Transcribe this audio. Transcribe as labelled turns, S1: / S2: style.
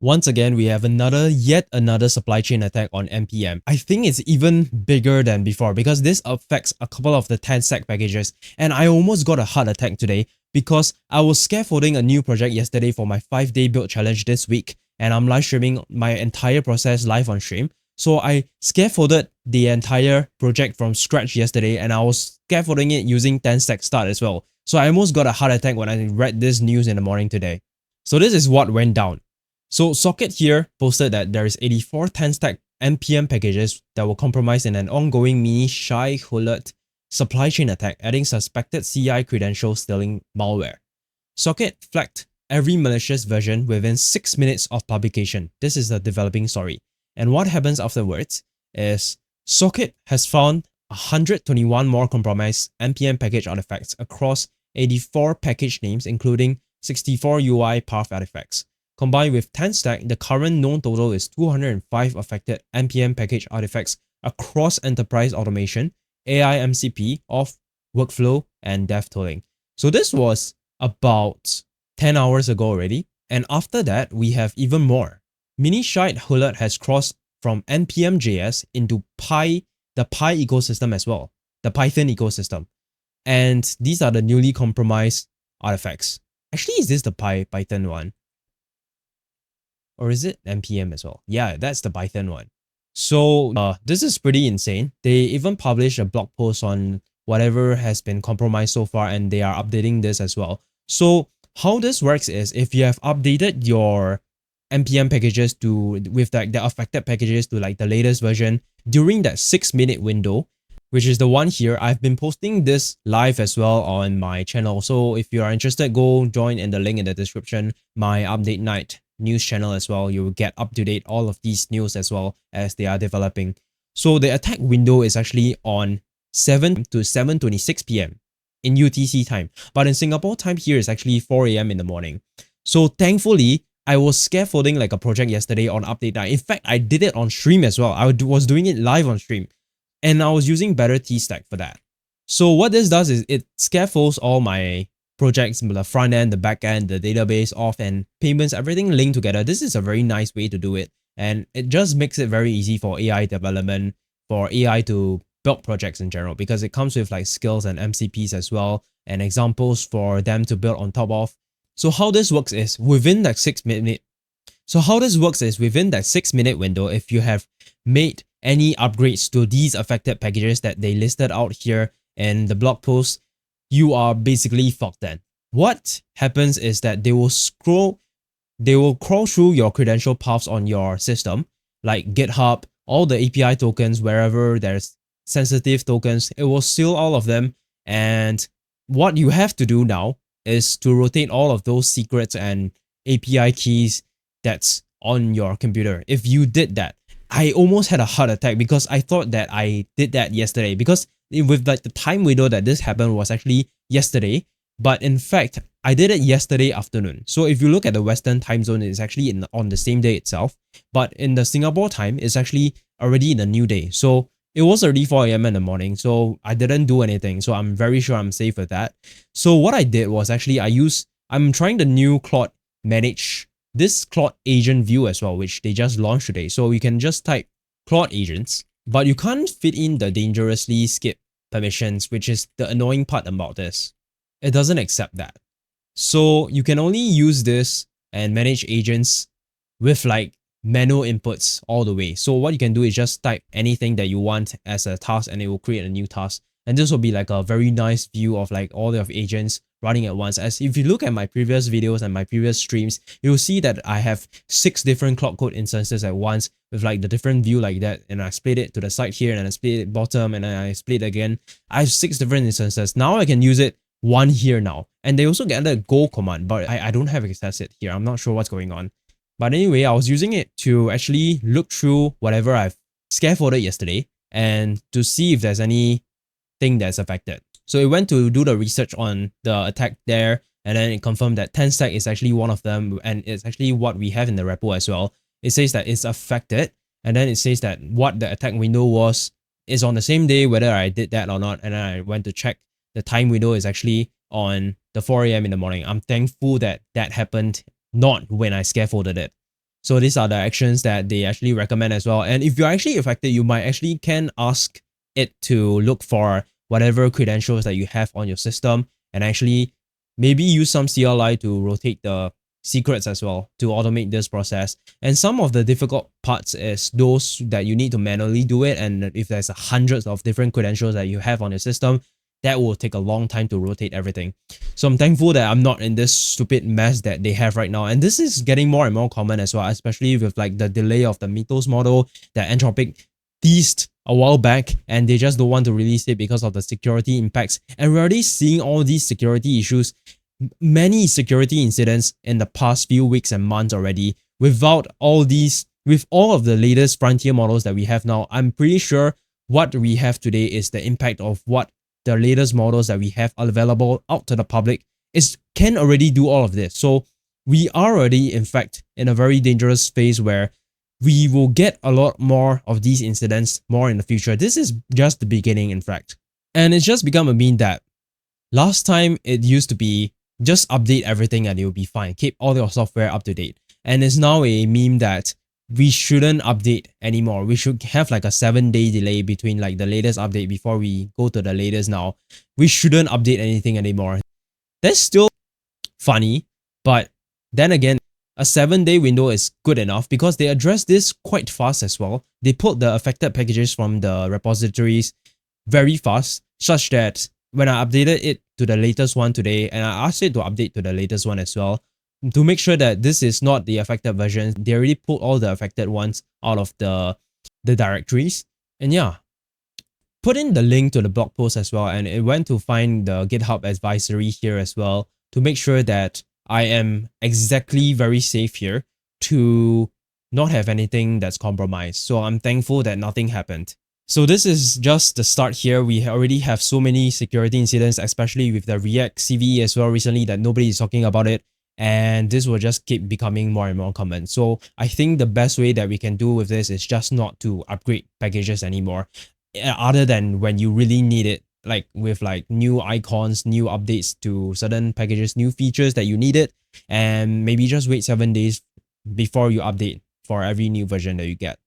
S1: Once again, we have yet another supply chain attack on NPM. I think it's even bigger than before because this affects a couple of the 10 stack packages, and I almost got a heart attack today because I was scaffolding a new project yesterday for my 5-day build challenge this week, and I'm live streaming my entire process live on stream. So I scaffolded the entire project from scratch yesterday, and I was scaffolding it using 10 stack start as well. So I almost got a heart attack when I read this news in the morning today. So this is what went down. So Socket here posted that there is 84 10-stack NPM packages that were compromised in an ongoing mini shai-hulud supply chain attack, adding suspected CI credential stealing malware. Socket flagged every malicious version within 6 minutes of publication. This is the developing story. And what happens afterwards is Socket has found 121 more compromised NPM package artifacts across 84 package names, including 64 UI path artifacts. Combined with 10 stack, the current known total is 205 affected NPM package artifacts across enterprise automation, AI MCP, auth, workflow, and dev tooling. So this was about 10 hours ago already. And after that, we have even more. Mini shai-hulud has crossed from npm.js into the Py ecosystem as well, the Python ecosystem. And these are the newly compromised artifacts. Actually, is this the Python one? Or is it npm as well? Yeah, that's the Python one. So this is pretty insane. They even published a blog post on whatever has been compromised so far, and they are updating this as well. So how this works is if you have updated your npm packages with like the affected packages to like the latest version during that 6-minute window, which is the one here. I've been posting this live as well on my channel. So if you are interested, go join in the link in the description, my update night news channel as well. You will get up to date all of these news as well as they are developing. So the attack window is actually on 7 to 7:26 p.m. in UTC time. But in Singapore time here is actually 4 a.m. in the morning. So thankfully, I was scaffolding like a project yesterday on update night. In fact, I did it on stream as well. I was doing it live on stream. And I was using better T-Stack for that. So what this does is it scaffolds all my projects, the front end, the back end, the database, auth, and payments, everything linked together. This is a very nice way to do it. And it just makes it very easy for AI development, for AI to build projects in general, because it comes with like skills and MCPs as well, and examples for them to build on top of. So how this works is within that 6-minute window, if you have made any upgrades to these affected packages that they listed out here in the blog post, you are basically fucked then. What happens is that they will crawl through your credential paths on your system, like GitHub, all the API tokens, wherever there's sensitive tokens, it will steal all of them. And what you have to do now is to rotate all of those secrets and API keys that's on your computer. If you did that, I almost had a heart attack because I thought that I did that yesterday, because with like the time window that this happened was actually yesterday, but in fact I did it yesterday afternoon. So if you look at the Western time zone, it's actually on the same day itself, but in the Singapore time, it's actually already in a new day. So it was already 4 a.m. in the morning, so I didn't do anything. So I'm very sure I'm safe with that. So what I did was actually I'm trying the new Claude manage this Claude agent view as well, which they just launched today. So you can just type Claude agents, but you can't fit in the dangerously skip permissions, which is the annoying part about this. It doesn't accept that. So you can only use this and manage agents with like manual inputs all the way. So what you can do is just type anything that you want as a task, and it will create a new task. And this will be like a very nice view of like all of agents running at once. As if you look at my previous videos and my previous streams, you'll see that I have 6 different Claude Code instances at once with like the different view like that. And I split it to the side here, and I split it bottom, and then I split again. I have 6 different instances. Now I can use it one here now. And they also get the go command, but I don't have access it here. I'm not sure what's going on. But anyway, I was using it to actually look through whatever I've scaffolded yesterday and to see if there's anything that's affected. So it went to do the research on the attack there, and then it confirmed that 10 stack is actually one of them, and it's actually what we have in the repo as well. It says that it's affected, and then it says that what the attack window was is on the same day, whether I did that or not. And then I went to check the time window is actually on the 4 a.m. in the morning. I'm thankful that that happened not when I scaffolded it. So these are the actions that they actually recommend as well. And if you're actually affected, you might actually can ask it to look for whatever credentials that you have on your system and actually maybe use some CLI to rotate the secrets as well to automate this process. And some of the difficult parts is those that you need to manually do it. And if there's hundreds of different credentials that you have on your system, that will take a long time to rotate everything. So I'm thankful that I'm not in this stupid mess that they have right now. And this is getting more and more common as well, especially with like the delay of the Mythos model that Anthropic teased a while back, and they just don't want to release it because of the security impacts. And we're already seeing all these security issues, many security incidents in the past few weeks and months already. Without all these, with all of the latest frontier models that we have now, I'm pretty sure what we have today is the impact of what the latest models that we have available out to the public can already do all of this. So we are already, in fact, in a very dangerous phase where we will get a lot more of these incidents more in the future. This is just the beginning, in fact. And it's just become a meme that last time it used to be just update everything and it'll be fine. Keep all your software up to date. And it's now a meme that we shouldn't update anymore. We should have like a 7-day delay between like the latest update before we go to the latest now. We shouldn't update anything anymore. That's still funny, but then again, a 7-day window is good enough because they address this quite fast as well. They put the affected packages from the repositories very fast, such that when I updated it to the latest one today, and I asked it to update to the latest one as well, to make sure that this is not the affected version, they already put all the affected ones out of the directories. And yeah, put in the link to the blog post as well, and it went to find the GitHub advisory here as well to make sure that I am exactly very safe here to not have anything that's compromised. So I'm thankful that nothing happened. So this is just the start here. We already have so many security incidents, especially with the React CVE as well recently, that nobody is talking about it. And this will just keep becoming more and more common. So I think the best way that we can do with this is just not to upgrade packages anymore, other than when you really need it, like with like new icons, new updates to certain packages, new features that you need it, and maybe just wait 7 days before you update for every new version that you get.